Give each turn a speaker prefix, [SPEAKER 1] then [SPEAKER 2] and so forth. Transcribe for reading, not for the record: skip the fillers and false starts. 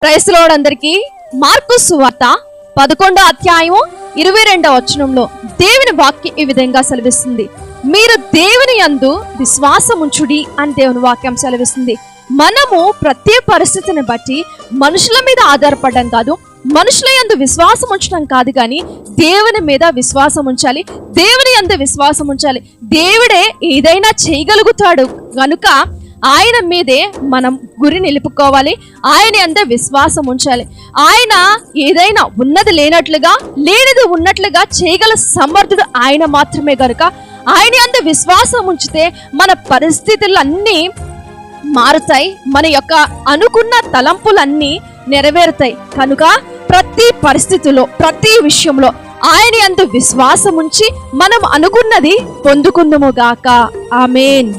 [SPEAKER 1] Price the lord అందరికీ. Mark సువార్త 11వ అధ్యాయము 22వ వచనంలో దేవుని వాక్యం ఈ విధంగా సెలవిస్తుంది, మీరు దేవుని యందు విశ్వాసముంచుడి అని దేవుని వాక్యం సెలవిస్తుంది. మనము ప్రతి పరిస్థితిని బట్టి మనుషుల మీద ఆధారపడడం కాదు, మనుషుల యందు విశ్వాసం ఉంచడం కాదు, కానీ దేవుని మీద విశ్వాసం ఉంచాలి, దేవుని యందు విశ్వాసం ఉంచాలి. దేవుడే ఏదైనా చేయగలుగుతాడు కనుక ఆయన మీదే మనం గురి నిలుపుకోవాలి, ఆయన యందు విశ్వాసం ఉంచాలి. ఆయన ఏదైనా ఉన్నది లేనట్లుగా, లేనిది ఉన్నట్లుగా చేయగల సమర్థుడు ఆయన మాత్రమే కనుక ఆయన యందు విశ్వాసం ఉంచితే మన పరిస్థితులన్నీ మారుతాయి, మన యొక్క అనుకున్న తలంపులన్నీ నెరవేరుతాయి. కనుక ప్రతి పరిస్థితిలో, ప్రతి విషయంలో ఆయన యందు విశ్వాసం ఉంచి మనం అనుకున్నది పొందుకుందుము గాక. ఆమేన్.